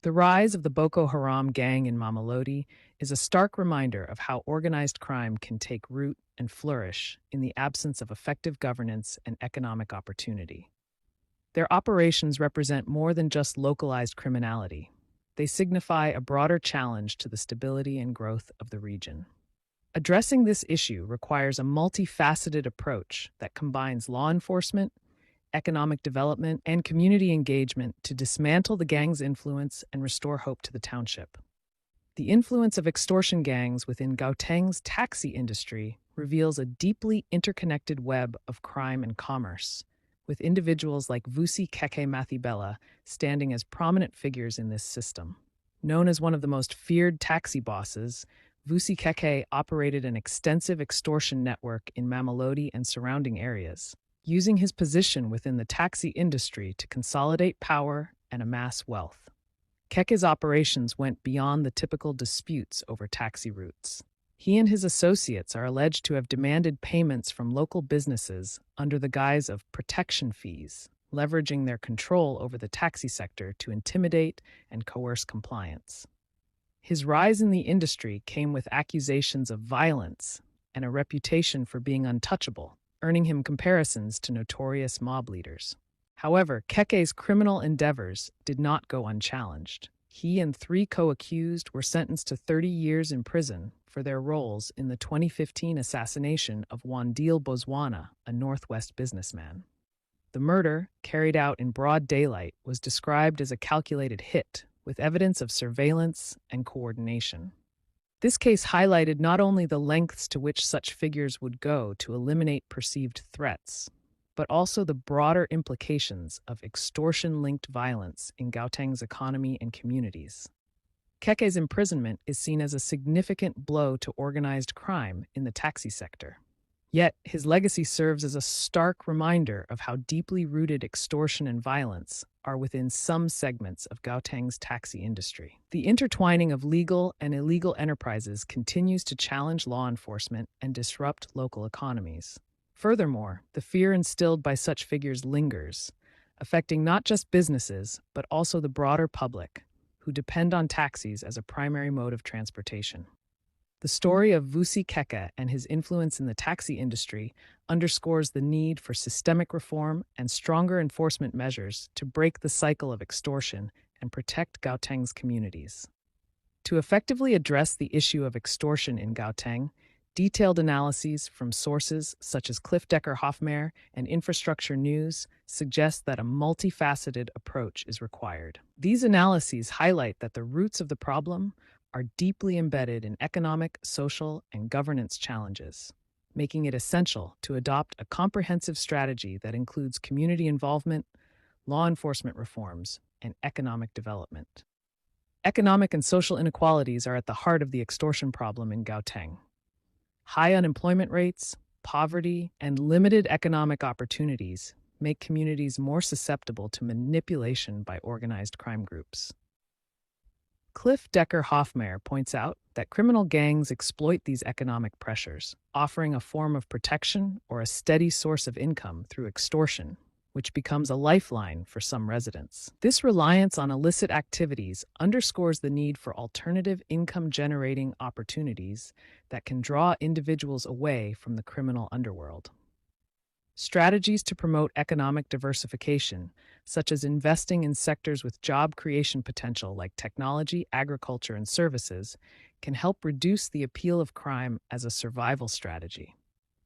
The rise of the Boko Haram gang in Mamelodi is a stark reminder of how organized crime can take root and flourish in the absence of effective governance and economic opportunity. Their operations represent more than just localized criminality. They signify a broader challenge to the stability and growth of the region. Addressing this issue requires a multifaceted approach that combines law enforcement, economic development, and community engagement to dismantle the gang's influence and restore hope to the township. The influence of extortion gangs within Gauteng's taxi industry reveals a deeply interconnected web of crime and commerce, with individuals like Vusi Keke Mathibela standing as prominent figures in this system. Known as one of the most feared taxi bosses, Vusi Keke operated an extensive extortion network in Mamelodi and surrounding areas, using his position within the taxi industry to consolidate power and amass wealth. Keke's operations went beyond the typical disputes over taxi routes. He and his associates are alleged to have demanded payments from local businesses under the guise of protection fees, leveraging their control over the taxi sector to intimidate and coerce compliance. His rise in the industry came with accusations of violence and a reputation for being untouchable, earning him comparisons to notorious mob leaders. However, Keke's criminal endeavors did not go unchallenged. He and 3 co-accused were sentenced to 30 years in prison for their roles in the 2015 assassination of Wandile Bozwana, a Northwest businessman. The murder, carried out in broad daylight, was described as a calculated hit, with evidence of surveillance and coordination. This case highlighted not only the lengths to which such figures would go to eliminate perceived threats, but also the broader implications of extortion-linked violence in Gauteng's economy and communities. Keke's imprisonment is seen as a significant blow to organized crime in the taxi sector. Yet, his legacy serves as a stark reminder of how deeply rooted extortion and violence are within some segments of Gauteng's taxi industry. The intertwining of legal and illegal enterprises continues to challenge law enforcement and disrupt local economies. Furthermore, the fear instilled by such figures lingers, affecting not just businesses, but also the broader public, who depend on taxis as a primary mode of transportation. The story of Vusi Keke and his influence in the taxi industry underscores the need for systemic reform and stronger enforcement measures to break the cycle of extortion and protect Gauteng's communities. To effectively address the issue of extortion in Gauteng, detailed analyses from sources such as Cliff Decker-Hofmeyr and Infrastructure News suggest that a multifaceted approach is required. These analyses highlight that the roots of the problem are deeply embedded in economic, social, and governance challenges, making it essential to adopt a comprehensive strategy that includes community involvement, law enforcement reforms, and economic development. Economic and social inequalities are at the heart of the extortion problem in Gauteng. High unemployment rates, poverty, and limited economic opportunities make communities more susceptible to manipulation by organized crime groups. Cliff Decker-Hofmeyr points out that criminal gangs exploit these economic pressures, offering a form of protection or a steady source of income through extortion, which becomes a lifeline for some residents. This reliance on illicit activities underscores the need for alternative income-generating opportunities that can draw individuals away from the criminal underworld. Strategies to promote economic diversification, such as investing in sectors with job creation potential like technology, agriculture, and services, can help reduce the appeal of crime as a survival strategy.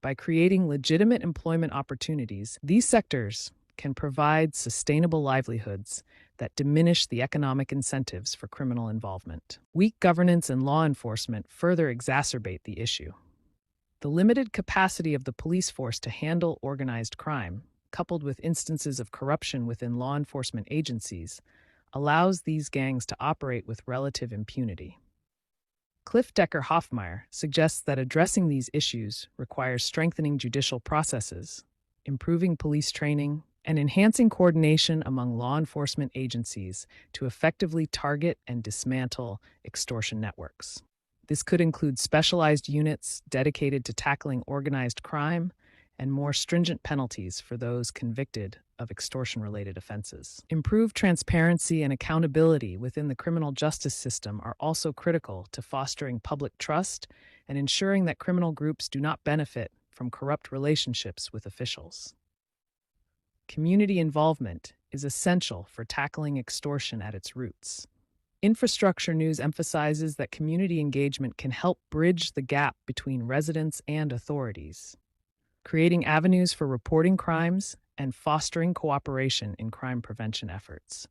By creating legitimate employment opportunities, these sectors can provide sustainable livelihoods that diminish the economic incentives for criminal involvement. Weak governance and law enforcement further exacerbate the issue. The limited capacity of the police force to handle organized crime, coupled with instances of corruption within law enforcement agencies, allows these gangs to operate with relative impunity. Cliff Decker-Hofmeyr suggests that addressing these issues requires strengthening judicial processes, improving police training, and enhancing coordination among law enforcement agencies to effectively target and dismantle extortion networks. This could include specialized units dedicated to tackling organized crime and more stringent penalties for those convicted of extortion-related offenses. Improved transparency and accountability within the criminal justice system are also critical to fostering public trust and ensuring that criminal groups do not benefit from corrupt relationships with officials. Community involvement is essential for tackling extortion at its roots. Infrastructure News emphasizes that community engagement can help bridge the gap between residents and authorities, creating avenues for reporting crimes and fostering cooperation in crime prevention efforts.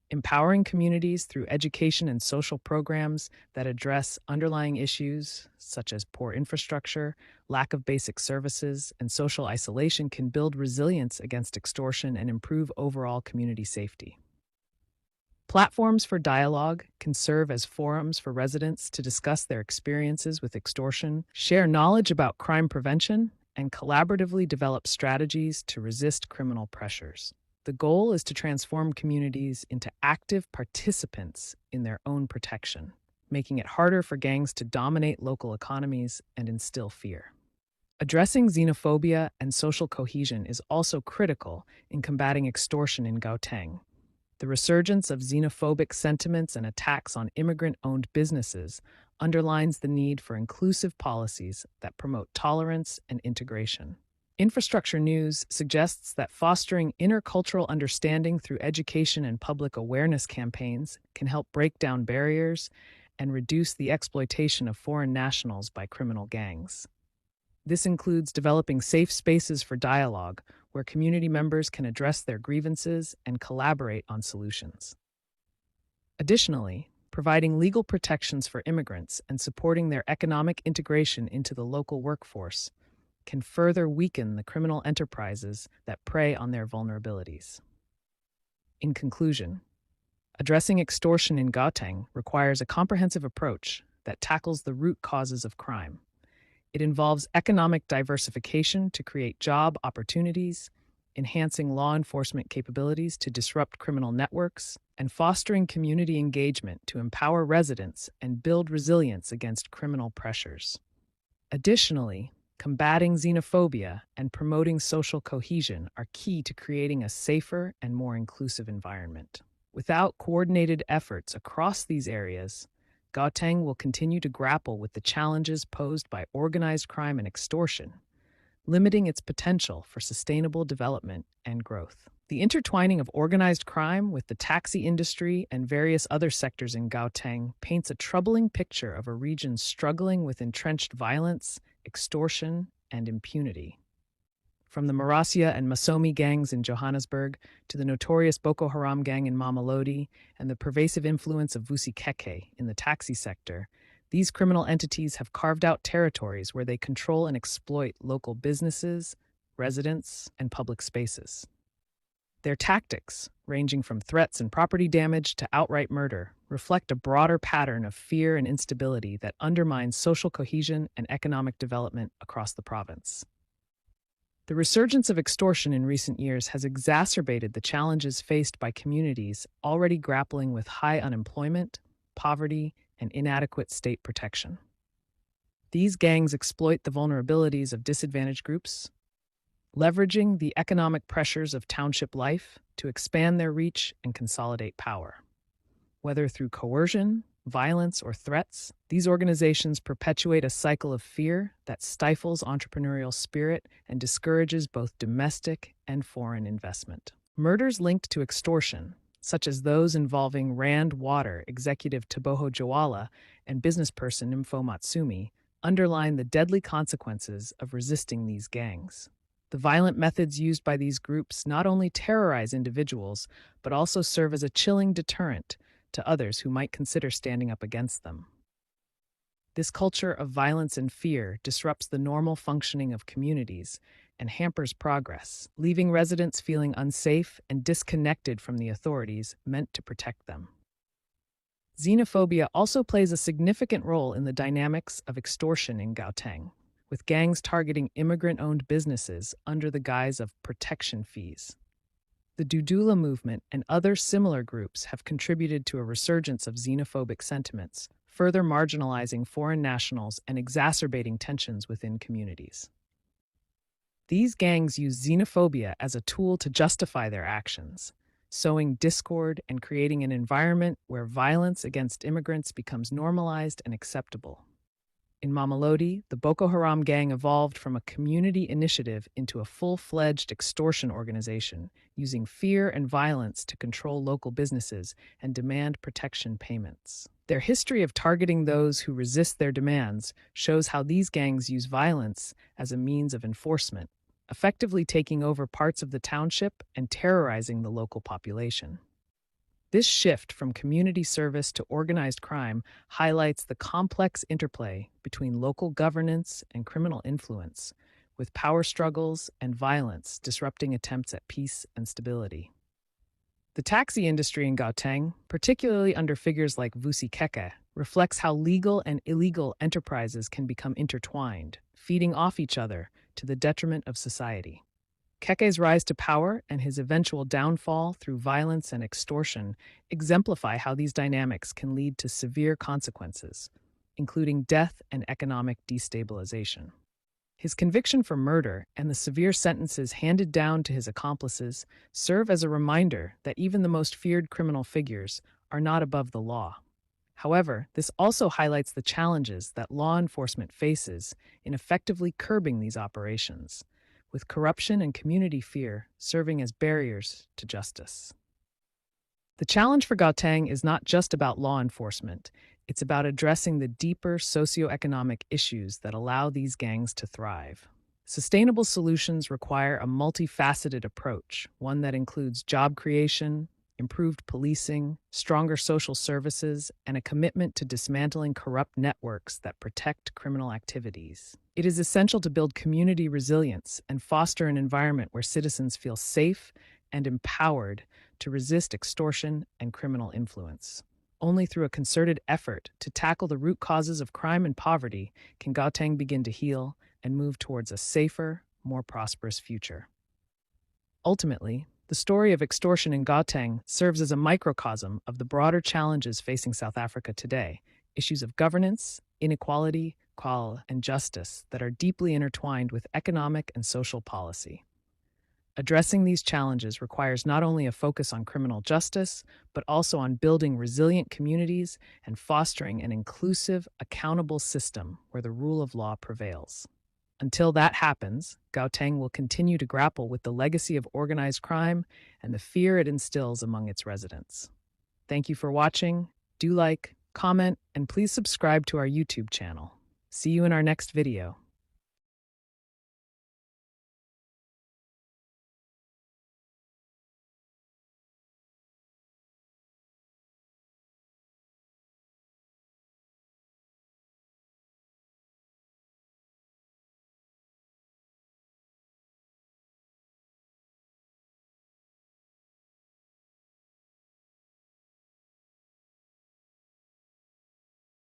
Empowering communities through education and social programs that address underlying issues such as poor infrastructure, lack of basic services, and social isolation can build resilience against extortion and improve overall community safety. Platforms for dialogue can serve as forums for residents to discuss their experiences with extortion, share knowledge about crime prevention, and collaboratively develop strategies to resist criminal pressures. The goal is to transform communities into active participants in their own protection, making it harder for gangs to dominate local economies and instill fear. Addressing xenophobia and social cohesion is also critical in combating extortion in Gauteng. The resurgence of xenophobic sentiments and attacks on immigrant-owned businesses underlines the need for inclusive policies that promote tolerance and integration. Infrastructure News suggests that fostering intercultural understanding through education and public awareness campaigns can help break down barriers and reduce the exploitation of foreign nationals by criminal gangs. This includes developing safe spaces for dialogue where community members can address their grievances and collaborate on solutions. Additionally, providing legal protections for immigrants and supporting their economic integration into the local workforce can further weaken the criminal enterprises that prey on their vulnerabilities. In conclusion, addressing extortion in Gauteng requires a comprehensive approach that tackles the root causes of crime. It involves economic diversification to create job opportunities, enhancing law enforcement capabilities to disrupt criminal networks, and fostering community engagement to empower residents and build resilience against criminal pressures. Additionally, combating xenophobia and promoting social cohesion are key to creating a safer and more inclusive environment. Without coordinated efforts across these areas, Gauteng will continue to grapple with the challenges posed by organized crime and extortion, limiting its potential for sustainable development and growth. The intertwining of organized crime with the taxi industry and various other sectors in Gauteng paints a troubling picture of a region struggling with entrenched violence, extortion, and impunity. From the Mafia and Masomi gangs in Johannesburg to the notorious Boko Haram gang in Mamelodi and the pervasive influence of Vusi Keke in the taxi sector, these criminal entities have carved out territories where they control and exploit local businesses, residents, and public spaces. Their tactics, ranging from threats and property damage to outright murder, reflect a broader pattern of fear and instability that undermines social cohesion and economic development across the province. The resurgence of extortion in recent years has exacerbated the challenges faced by communities already grappling with high unemployment, poverty, and inadequate state protection. These gangs exploit the vulnerabilities of disadvantaged groups, leveraging the economic pressures of township life to expand their reach and consolidate power. Whether through coercion, violence, or threats, these organizations perpetuate a cycle of fear that stifles entrepreneurial spirit and discourages both domestic and foreign investment. Murders linked to extortion, such as those involving Rand Water executive Teboho Jawala and businessperson Mfo Matsumi, underline the deadly consequences of resisting these gangs. The violent methods used by these groups not only terrorize individuals, but also serve as a chilling deterrent to others who might consider standing up against them. This culture of violence and fear disrupts the normal functioning of communities and hampers progress, leaving residents feeling unsafe and disconnected from the authorities meant to protect them. Xenophobia also plays a significant role in the dynamics of extortion in Gauteng, with gangs targeting immigrant-owned businesses under the guise of protection fees. The Dudula movement and other similar groups have contributed to a resurgence of xenophobic sentiments, further marginalizing foreign nationals and exacerbating tensions within communities. These gangs use xenophobia as a tool to justify their actions, sowing discord and creating an environment where violence against immigrants becomes normalized and acceptable. In Mamelodi, the Boko Haram gang evolved from a community initiative into a full-fledged extortion organization, using fear and violence to control local businesses and demand protection payments. Their history of targeting those who resist their demands shows how these gangs use violence as a means of enforcement, effectively taking over parts of the township and terrorizing the local population. This shift from community service to organized crime highlights the complex interplay between local governance and criminal influence, with power struggles and violence disrupting attempts at peace and stability. The taxi industry in Gauteng, particularly under figures like Vusi Keke, reflects how legal and illegal enterprises can become intertwined, feeding off each other to the detriment of society. Keke's rise to power and his eventual downfall through violence and extortion exemplify how these dynamics can lead to severe consequences, including death and economic destabilization. His conviction for murder and the severe sentences handed down to his accomplices serve as a reminder that even the most feared criminal figures are not above the law. However, this also highlights the challenges that law enforcement faces in effectively curbing these operations, with corruption and community fear serving as barriers to justice. The challenge for Gauteng is not just about law enforcement, it's about addressing the deeper socioeconomic issues that allow these gangs to thrive. Sustainable solutions require a multifaceted approach, one that includes job creation, improved policing, stronger social services, and a commitment to dismantling corrupt networks that protect criminal activities. It is essential to build community resilience and foster an environment where citizens feel safe and empowered to resist extortion and criminal influence. Only through a concerted effort to tackle the root causes of crime and poverty can Gauteng begin to heal and move towards a safer, more prosperous future. Ultimately, the story of extortion in Gauteng serves as a microcosm of the broader challenges facing South Africa today, issues of governance, inequality, and justice that are deeply intertwined with economic and social policy. Addressing these challenges requires not only a focus on criminal justice, but also on building resilient communities and fostering an inclusive, accountable system where the rule of law prevails. Until that happens, Gauteng will continue to grapple with the legacy of organized crime and the fear it instills among its residents. Thank you for watching. Do like, comment, and please subscribe to our YouTube channel. See you in our next video.